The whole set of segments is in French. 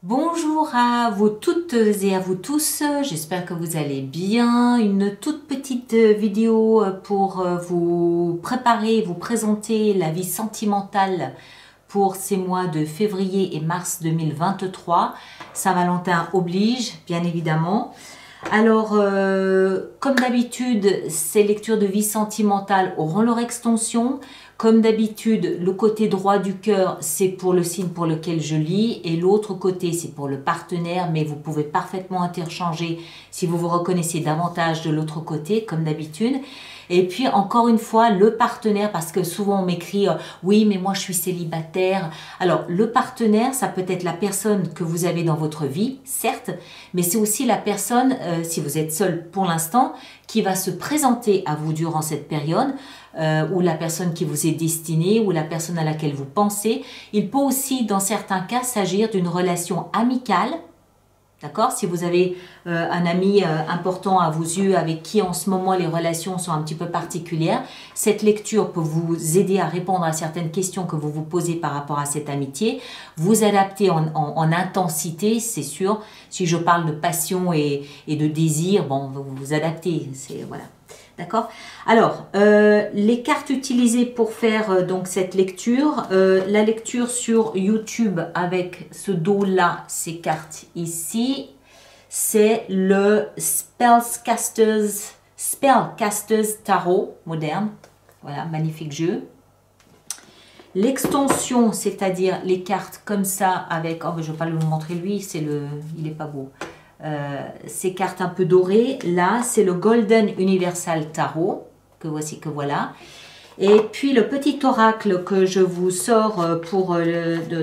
Bonjour à vous toutes et à vous tous, j'espère que vous allez bien. Une toute petite vidéo pour vous préparer, vous présenter la vie sentimentale pour ces mois de février et mars 2023. Saint-Valentin oblige, bien évidemment. Alors, comme d'habitude, ces lectures de vie sentimentale auront leur extension. Comme d'habitude, le côté droit du cœur, c'est pour le signe pour lequel je lis et l'autre côté, c'est pour le partenaire, mais vous pouvez parfaitement interchanger si vous vous reconnaissez davantage de l'autre côté, comme d'habitude. Et puis, encore une fois, le partenaire, parce que souvent on m'écrit « Oui, mais moi je suis célibataire ». Alors, le partenaire, ça peut être la personne que vous avez dans votre vie, certes, mais c'est aussi la personne, si vous êtes seul pour l'instant, qui va se présenter à vous durant cette période, ou la personne qui vous est destinée, ou la personne à laquelle vous pensez. Il peut aussi, dans certains cas, s'agir d'une relation amicale. D'accord? Si vous avez un ami important à vos yeux avec qui en ce moment les relations sont un petit peu particulières, cette lecture peut vous aider à répondre à certaines questions que vous vous posez par rapport à cette amitié, vous adapter en intensité, c'est sûr. Si je parle de passion et de désir, bon, vous vous adaptez, c'est voilà. D'accord? Alors, les cartes utilisées pour faire donc cette lecture, la lecture sur YouTube avec ce dos-là, ces cartes ici, c'est le Spellcasters Tarot moderne. Voilà, magnifique jeu. L'extension, c'est-à-dire les cartes comme ça avec, oh, je ne vais pas le montrer lui, il n'est pas beau. Ces cartes un peu dorées, là c'est le Golden Universal Tarot, que voici, que voilà. Et puis le petit oracle que je vous sors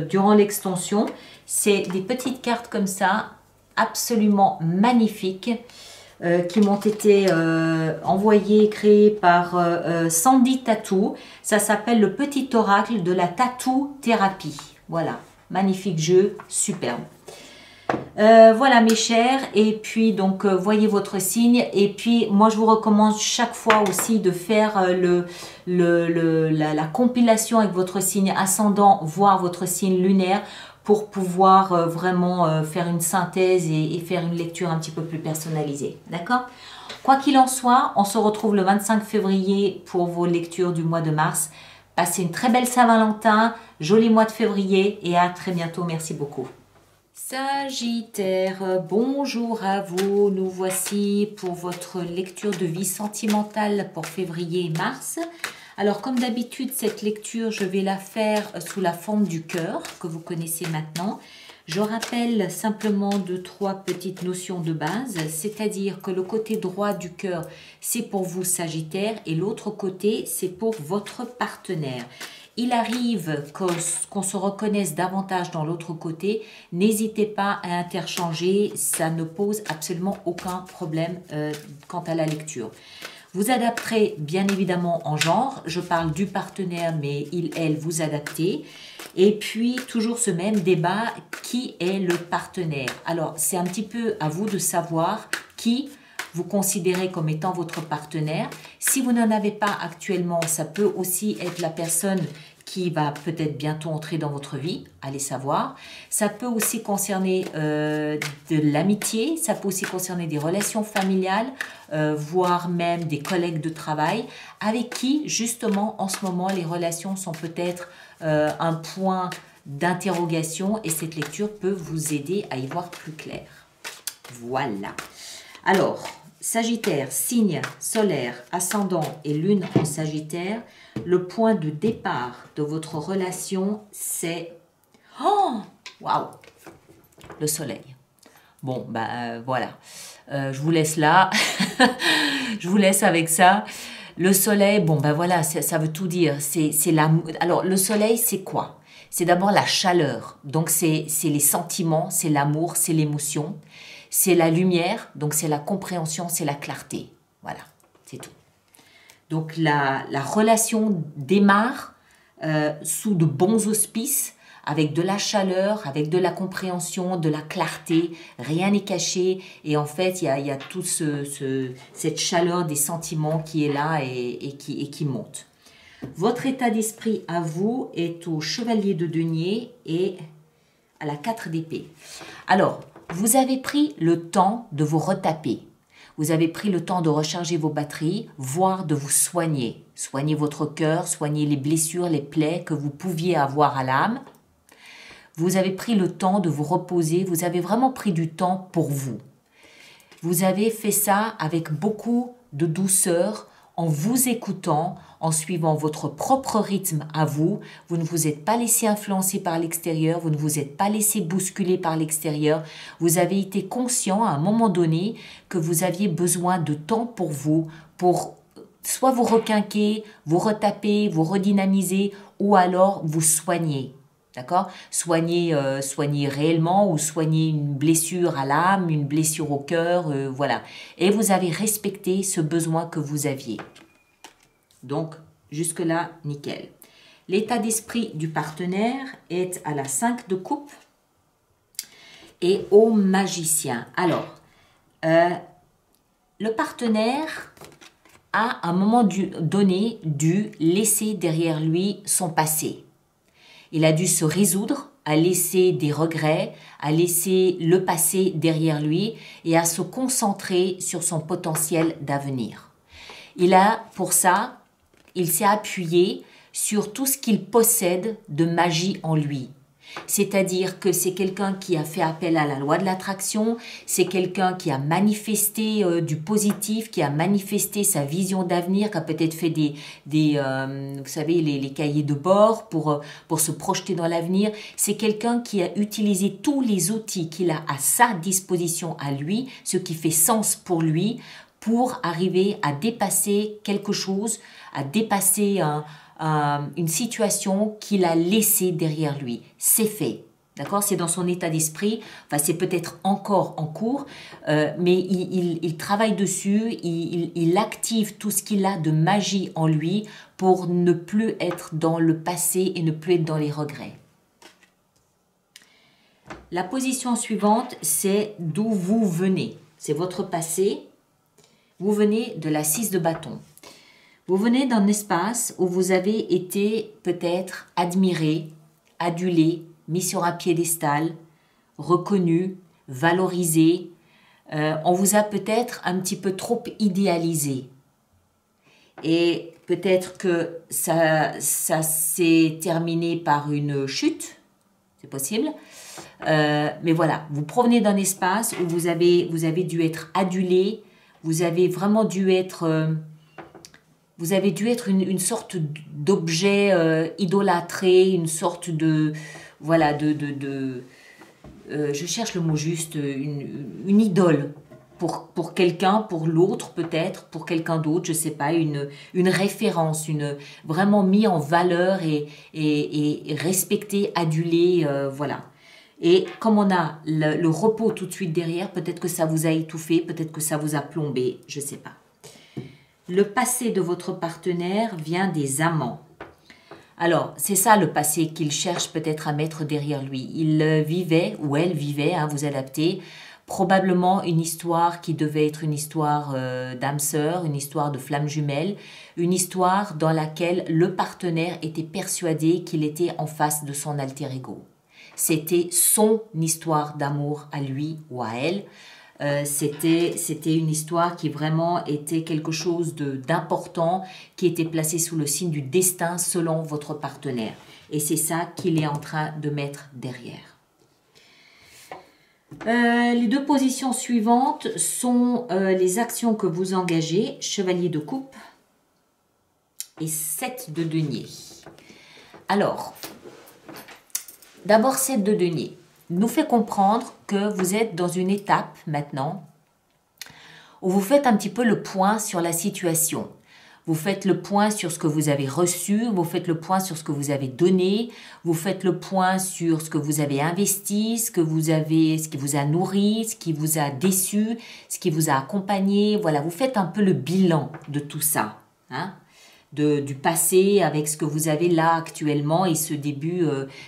durant l'extension, c'est des petites cartes comme ça, absolument magnifiques, qui m'ont été envoyées, créées par Sandy Tattoo. Ça s'appelle le petit oracle de la tattoo thérapie. Voilà, magnifique jeu, superbe. Voilà mes chers, et puis donc voyez votre signe, et puis moi je vous recommande chaque fois aussi de faire la compilation avec votre signe ascendant, voire votre signe lunaire, pour pouvoir vraiment faire une synthèse et faire une lecture un petit peu plus personnalisée, d'accord? Quoi qu'il en soit, on se retrouve le 25 février pour vos lectures du mois de mars. Passez une très belle Saint-Valentin, joli mois de février, et à très bientôt, merci beaucoup. Sagittaire, bonjour à vous, nous voici pour votre lecture de vie sentimentale pour février et mars. Alors comme d'habitude, cette lecture, je vais la faire sous la forme du cœur que vous connaissez maintenant. Je rappelle simplement 2-3 petites notions de base, c'est-à-dire que le côté droit du cœur, c'est pour vous Sagittaire et l'autre côté, c'est pour votre partenaire. Il arrive qu'on se reconnaisse davantage dans l'autre côté. N'hésitez pas à interchanger, ça ne pose absolument aucun problème quant à la lecture. Vous adapterez bien évidemment en genre. Je parle du partenaire, mais il, elle, vous adaptez. Et puis, toujours ce même débat, qui est le partenaire? Alors, c'est un petit peu à vous de savoir qui vous considérez comme étant votre partenaire. Si vous n'en avez pas actuellement, ça peut aussi être la personne qui va peut-être bientôt entrer dans votre vie, allez savoir. Ça peut aussi concerner de l'amitié, ça peut aussi concerner des relations familiales, voire même des collègues de travail, avec qui justement en ce moment les relations sont peut-être un point d'interrogation et cette lecture peut vous aider à y voir plus clair. Voilà. Alors, Sagittaire, signe solaire, ascendant et lune en Sagittaire, le point de départ de votre relation, c'est... Oh, waouh, le soleil. Bon, bah voilà, je vous laisse là, je vous laisse avec ça. Le soleil, bon, ben voilà, ça veut tout dire. C'est alors, le soleil, c'est quoi? C'est d'abord la chaleur, donc c'est les sentiments, c'est l'amour, c'est l'émotion. C'est la lumière, donc c'est la compréhension, c'est la clarté. Voilà, c'est tout. Donc la relation démarre sous de bons auspices, avec de la chaleur, avec de la compréhension, de la clarté, rien n'est caché. Et en fait, il y a toute cette chaleur des sentiments qui est là et qui monte. Votre état d'esprit à vous est au chevalier de denier et à la 4 d'épée. Alors, vous avez pris le temps de vous retaper. Vous avez pris le temps de recharger vos batteries, voire de vous soigner. Soignez votre cœur, soignez les blessures, les plaies que vous pouviez avoir à l'âme. Vous avez pris le temps de vous reposer, vous avez vraiment pris du temps pour vous. Vous avez fait ça avec beaucoup de douceur, en vous écoutant, en suivant votre propre rythme à vous. Vous ne vous êtes pas laissé influencer par l'extérieur, vous ne vous êtes pas laissé bousculer par l'extérieur. Vous avez été conscient à un moment donné que vous aviez besoin de temps pour vous, pour soit vous requinquer, vous retaper, vous redynamiser ou alors vous soigner. D'accord? Soigner réellement ou soigner une blessure à l'âme, une blessure au cœur, voilà. Et vous avez respecté ce besoin que vous aviez. Donc, jusque-là, nickel. L'état d'esprit du partenaire est à la 5 de coupe et au magicien. Alors, le partenaire a à un moment donné dû laisser derrière lui son passé. Il a dû se résoudre à laisser des regrets, à laisser le passé derrière lui et à se concentrer sur son potentiel d'avenir. Pour ça, il s'est appuyé sur tout ce qu'il possède de magie en lui. C'est-à-dire que c'est quelqu'un qui a fait appel à la loi de l'attraction, c'est quelqu'un qui a manifesté du positif, qui a manifesté sa vision d'avenir, qui a peut-être fait vous savez, les cahiers de bord pour se projeter dans l'avenir. C'est quelqu'un qui a utilisé tous les outils qu'il a à sa disposition à lui, ce qui fait sens pour lui, pour arriver à dépasser quelque chose, à dépasser une situation qu'il a laissée derrière lui. C'est fait. D'accord? C'est dans son état d'esprit. Enfin, c'est peut-être encore en cours, mais il travaille dessus, il active tout ce qu'il a de magie en lui pour ne plus être dans le passé et ne plus être dans les regrets. La position suivante, c'est d'où vous venez. C'est votre passé. Vous venez de la 6 de bâton. Vous venez d'un espace où vous avez été peut-être admiré, adulé, mis sur un piédestal, reconnu, valorisé. On vous a peut-être un petit peu trop idéalisé. Et peut-être que ça s'est terminé par une chute, c'est possible. Mais voilà, vous provenez d'un espace où vous avez dû être adulé, vous avez vraiment dû être... Vous avez dû être une sorte d'objet idolâtré, une sorte de... Voilà, je cherche le mot juste, une idole pour quelqu'un, pour l'autre peut-être, pour quelqu'un d'autre, je ne sais pas, une référence, vraiment mis en valeur et respecté, adulé, voilà. Et comme on a le repos tout de suite derrière, peut-être que ça vous a étouffé, peut-être que ça vous a plombé, je ne sais pas. Le passé de votre partenaire vient des amants. Alors, c'est ça le passé qu'il cherche peut-être à mettre derrière lui. Il vivait, ou elle vivait, vous adaptez, probablement une histoire qui devait être une histoire d'âme sœur, une histoire de flamme jumelle, une histoire dans laquelle le partenaire était persuadé qu'il était en face de son alter ego. C'était son histoire d'amour à lui ou à elle. C'était une histoire qui vraiment était quelque chose d'important, qui était placé sous le signe du destin selon votre partenaire. Et c'est ça qu'il est en train de mettre derrière. Les deux positions suivantes sont les actions que vous engagez, chevalier de coupe et 7 de denier. Alors, d'abord 7 de denier nous fait comprendre que vous êtes dans une étape maintenant où vous faites un petit peu le point sur la situation. Vous faites le point sur ce que vous avez reçu, vous faites le point sur ce que vous avez donné, vous faites le point sur ce que vous avez investi, ce qui vous a nourri, ce qui vous a déçu, ce qui vous a accompagné. Voilà, vous faites un peu le bilan de tout ça, du passé avec ce que vous avez là actuellement et ce début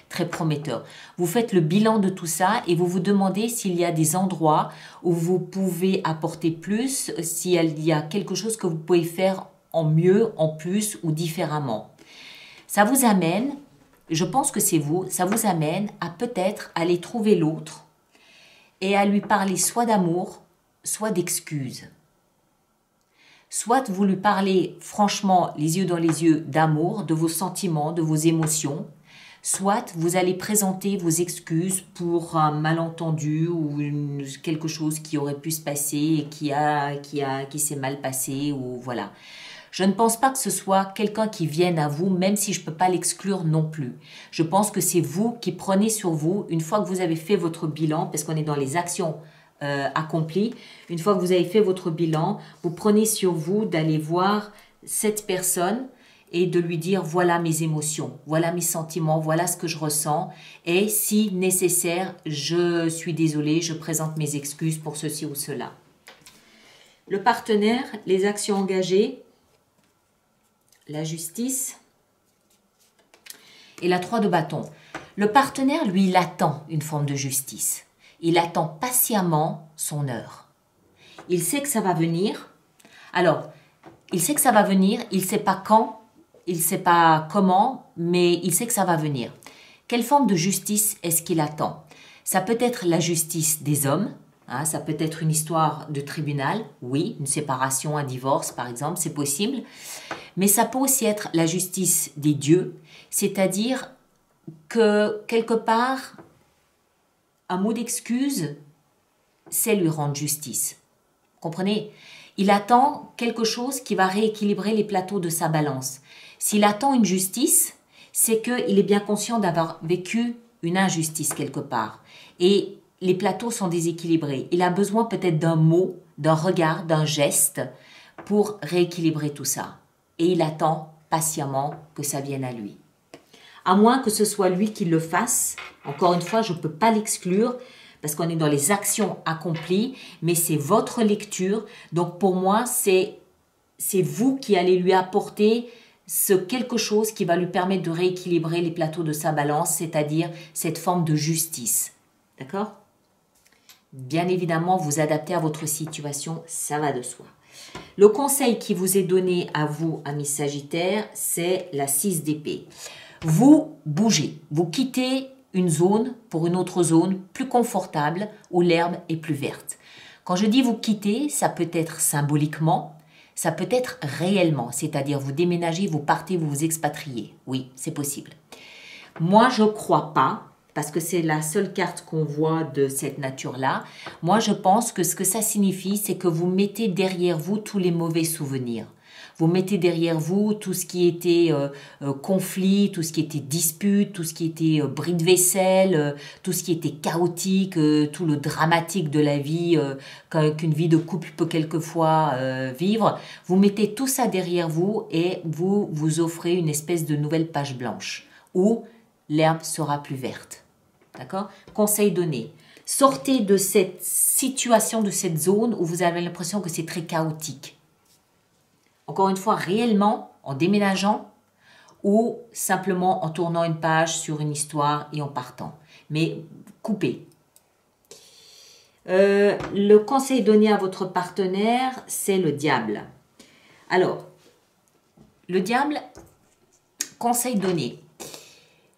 très prometteur. Vous faites le bilan de tout ça et vous vous demandez s'il y a des endroits où vous pouvez apporter plus, s'il y a quelque chose que vous pouvez faire en mieux, en plus ou différemment. Ça vous amène je pense que c'est vous, ça vous amène à peut-être aller trouver l'autre et à lui parler soit d'amour, soit d'excuses. Soit vous lui parlez franchement, les yeux dans les yeux, d'amour, de vos sentiments, de vos émotions, soit vous allez présenter vos excuses pour un malentendu ou quelque chose qui aurait pu se passer et qui s'est mal passé ou voilà. Je ne pense pas que ce soit quelqu'un qui vienne à vous, même si je ne peux pas l'exclure non plus. Je pense que c'est vous qui prenez sur vous, une fois que vous avez fait votre bilan, parce qu'on est dans les actions accomplies, une fois que vous avez fait votre bilan, vous prenez sur vous d'aller voir cette personne et de lui dire voilà mes émotions, voilà mes sentiments, voilà ce que je ressens et si nécessaire, je suis désolée, je présente mes excuses pour ceci ou cela. Le partenaire, les actions engagées, la justice et la 3 de bâton. Le partenaire, lui, il attend une forme de justice. Il attend patiemment son heure. Il sait que ça va venir. Alors, il sait que ça va venir, il ne sait pas quand, il ne sait pas comment, mais il sait que ça va venir. Quelle forme de justice est-ce qu'il attend? Ça peut être la justice des hommes, hein, ça peut être une histoire de tribunal, oui, une séparation, un divorce par exemple, c'est possible. Mais ça peut aussi être la justice des dieux, c'est-à-dire que quelque part, un mot d'excuse, c'est lui rendre justice. Comprenez? Il attend quelque chose qui va rééquilibrer les plateaux de sa balance. S'il attend une justice, c'est qu'il est bien conscient d'avoir vécu une injustice quelque part. Et les plateaux sont déséquilibrés. Il a besoin peut-être d'un mot, d'un regard, d'un geste pour rééquilibrer tout ça. Et il attend patiemment que ça vienne à lui. À moins que ce soit lui qui le fasse. Encore une fois, je ne peux pas l'exclure parce qu'on est dans les actions accomplies, mais c'est votre lecture. Donc pour moi, c'est vous qui allez lui apporter ce quelque chose qui va lui permettre de rééquilibrer les plateaux de sa balance, c'est-à-dire cette forme de justice. D'accord? Bien évidemment, vous adaptez à votre situation, ça va de soi. Le conseil qui vous est donné à vous, amis Sagittaires, c'est la 6 d'épée. Vous bougez, vous quittez une zone pour une autre zone plus confortable où l'herbe est plus verte. Quand je dis vous quittez, ça peut être symboliquement, ça peut être réellement, c'est-à-dire vous déménagez, vous partez, vous vous expatriez. Oui, c'est possible. Moi, je ne crois pas, parce que c'est la seule carte qu'on voit de cette nature-là. Moi, je pense que ce que ça signifie, c'est que vous mettez derrière vous tous les mauvais souvenirs. Vous mettez derrière vous tout ce qui était conflit, tout ce qui était dispute, tout ce qui était bris de vaisselle, tout ce qui était chaotique, tout le dramatique de la vie qu'une vie de couple peut quelquefois vivre. Vous mettez tout ça derrière vous et vous vous offrez une espèce de nouvelle page blanche où l'herbe sera plus verte. D'accord? Conseil donné. Sortez de cette situation, de cette zone où vous avez l'impression que c'est très chaotique. Encore une fois, réellement, en déménageant ou simplement en tournant une page sur une histoire et en partant. Mais coupez. Le conseil donné à votre partenaire, c'est le diable. Alors, le diable, conseil donné.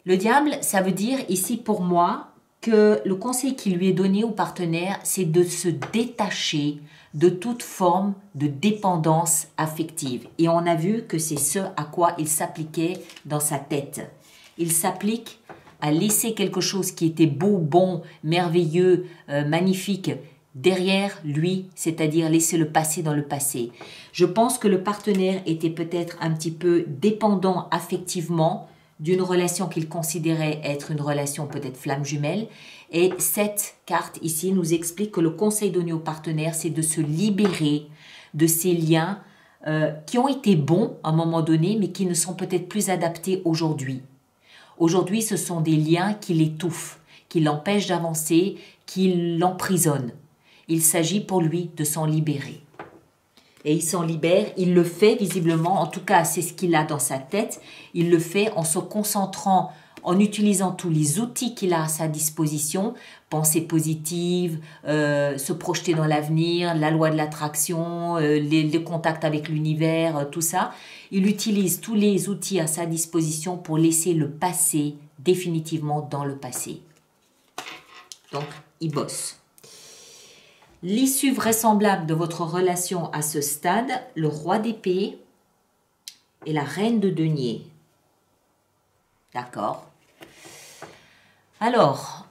Le diable, ça veut dire ici pour moi que le conseil qui lui est donné au partenaire, c'est de se détacher de toute forme de dépendance affective. Et on a vu que c'est ce à quoi il s'appliquait dans sa tête. Il s'applique à laisser quelque chose qui était beau, bon, merveilleux, magnifique derrière lui, c'est-à-dire laisser le passé dans le passé. Je pense que le partenaire était peut-être un petit peu dépendant affectivement d'une relation qu'il considérait être une relation peut-être flamme jumelle. Et cette carte ici nous explique que le conseil donné au partenaire, c'est de se libérer de ces liens qui ont été bons à un moment donné, mais qui ne sont peut-être plus adaptés aujourd'hui. Aujourd'hui, ce sont des liens qui l'étouffent, qui l'empêchent d'avancer, qui l'emprisonnent. Il s'agit pour lui de s'en libérer. Et il s'en libère, il le fait visiblement, en tout cas c'est ce qu'il a dans sa tête, il le fait en se concentrant en utilisant tous les outils qu'il a à sa disposition, pensée positive, se projeter dans l'avenir, la loi de l'attraction, les contacts avec l'univers, tout ça. Il utilise tous les outils à sa disposition pour laisser le passé définitivement dans le passé. Donc, il bosse. L'issue vraisemblable de votre relation à ce stade, le roi d'épée et la reine de denier. D'accord. Alors,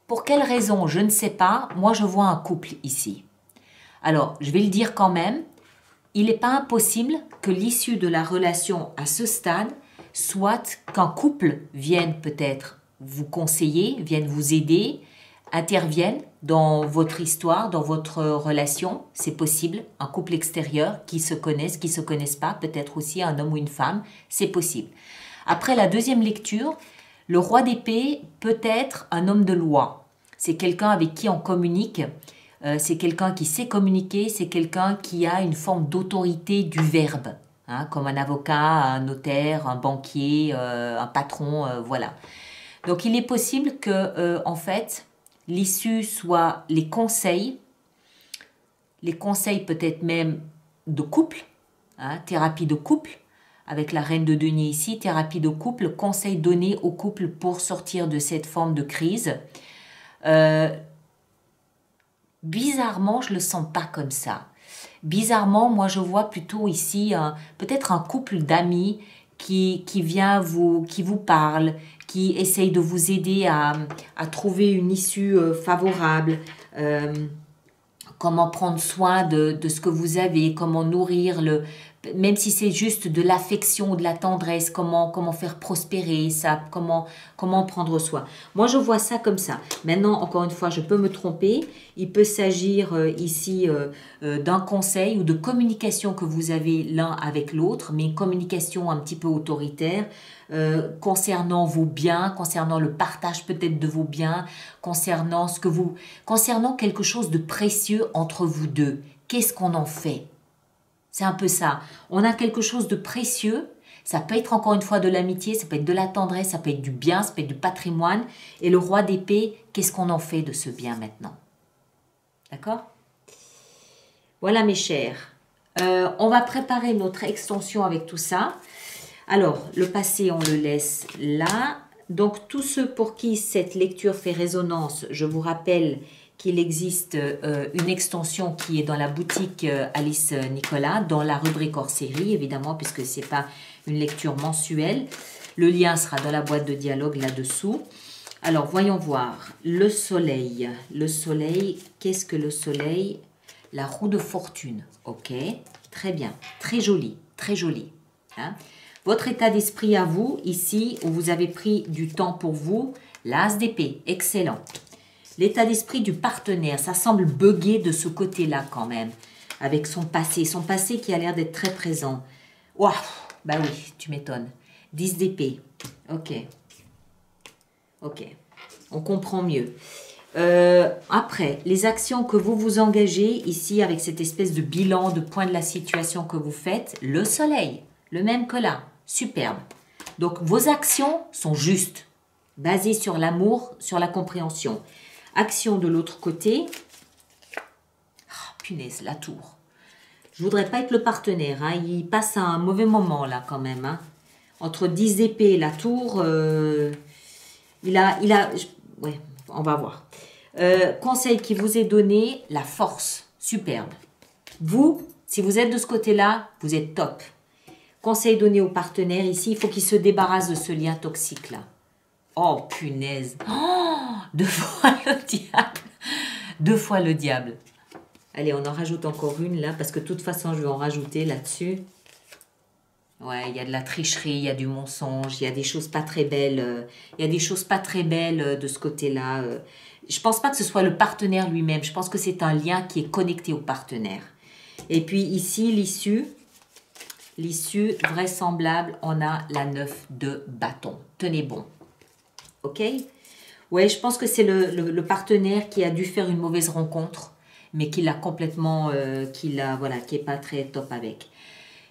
pour quelle raison, je ne sais pas. Moi, je vois un couple ici. Alors, je vais le dire quand même. Il n'est pas impossible que l'issue de la relation à ce stade soit qu'un couple vienne peut-être vous conseiller, vienne vous aider, intervienne dans votre histoire, dans votre relation. C'est possible. Un couple extérieur qui se connaissent pas, peut-être aussi un homme ou une femme, c'est possible. Après la deuxième lecture, le roi d'épée peut être un homme de loi. C'est quelqu'un avec qui on communique, c'est quelqu'un qui sait communiquer, c'est quelqu'un qui a une forme d'autorité du verbe, hein, comme un avocat, un notaire, un banquier, un patron, voilà. Donc il est possible que, en fait, l'issue soit les conseils peut-être même de couple, hein, thérapie de couple, avec la reine de denier ici, thérapie de couple, conseils donnés au couple pour sortir de cette forme de crise. Bizarrement, je ne le sens pas comme ça. Bizarrement, moi je vois plutôt ici peut-être un couple d'amis qui vient qui vous parle, qui essaye de vous aider à trouver une issue favorable. Comment prendre soin de ce que vous avez, comment nourrir même si c'est juste de l'affection, de la tendresse, comment faire prospérer ça, comment prendre soin. Moi, je vois ça comme ça. Maintenant, encore une fois, je peux me tromper. Il peut s'agir ici d'un conseil ou de communication que vous avez l'un avec l'autre, mais une communication un petit peu autoritaire concernant vos biens, concernant le partage peut-être de vos biens, concernant quelque chose de précieux entre vous deux. Qu'est-ce qu'on en fait? C'est un peu ça. On a quelque chose de précieux. Ça peut être encore une fois de l'amitié, ça peut être de la tendresse, ça peut être du bien, ça peut être du patrimoine. Et le roi d'épée, qu'est-ce qu'on en fait de ce bien maintenant? D'accord? Voilà mes chers. On va préparer notre extension avec tout ça. Alors, le passé, on le laisse là. Donc, tous ceux pour qui cette lecture fait résonance, je vous rappelle qu'il existe une extension qui est dans la boutique Alice Nicolas, dans la rubrique hors série, évidemment, puisque ce n'est pas une lecture mensuelle. Le lien sera dans la boîte de dialogue là-dessous. Alors, voyons voir. Le soleil. Le soleil, qu'est-ce que le soleil? La roue de fortune. Ok, très bien. Très joli, très joli. Hein? Votre état d'esprit à vous, ici, où vous avez pris du temps pour vous, l'as d'épée, excellent. L'état d'esprit du partenaire, ça semble bugger de ce côté-là quand même, avec son passé qui a l'air d'être très présent. Waouh, bah oui, tu m'étonnes. 10 d'épée, ok, on comprend mieux. Après, les actions que vous vous engagez ici avec cette espèce de bilan, de point de la situation que vous faites, le soleil, le même que là, superbe. Donc vos actions sont justes, basées sur l'amour, sur la compréhension. Action de l'autre côté. Oh, punaise, la tour. Je voudrais pas être le partenaire. Hein. Il passe à un mauvais moment là quand même. Hein. Entre 10 épées et la tour, ouais, on va voir. Conseil qui vous est donné, la force. Superbe. Vous, si vous êtes de ce côté-là, vous êtes top. Conseil donné au partenaire ici, il faut qu'il se débarrasse de ce lien toxique là. Oh, punaise. Oh, 2 fois le diable. 2 fois le diable. Allez, on en rajoute encore une là, parce que de toute façon, je vais en rajouter là-dessus. Ouais, il y a de la tricherie, il y a du mensonge, il y a des choses pas très belles. Il y a des choses pas très belles de ce côté-là. Je pense pas que ce soit le partenaire lui-même. Je pense que c'est un lien qui est connecté au partenaire. Et puis ici, l'issue. L'issue vraisemblable, on a la 9 de bâton. Tenez bon. Ok? Ouais, je pense que c'est le partenaire qui a dû faire une mauvaise rencontre, mais qui l'a complètement, qui est pas très top avec.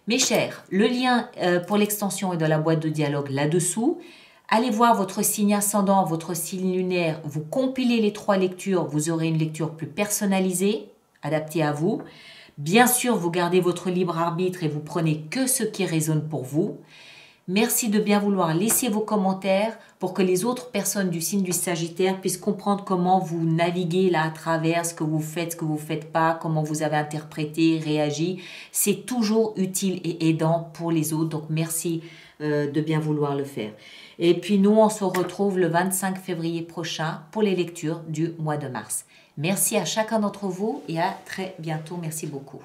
Mes chers, le lien pour l'extension est dans la boîte de dialogue là-dessous. Allez voir votre signe ascendant, votre signe lunaire, vous compilez les 3 lectures, vous aurez une lecture plus personnalisée, adaptée à vous. Bien sûr, vous gardez votre libre arbitre et vous prenez que ce qui résonne pour vous. Merci de bien vouloir laisser vos commentaires pour que les autres personnes du signe du Sagittaire puissent comprendre comment vous naviguez là à travers ce que vous faites pas, comment vous avez interprété, réagi. C'est toujours utile et aidant pour les autres. Donc merci de bien vouloir le faire. Et puis nous, on se retrouve le 25 février prochain pour les lectures du mois de mars. Merci à chacun d'entre vous et à très bientôt. Merci beaucoup.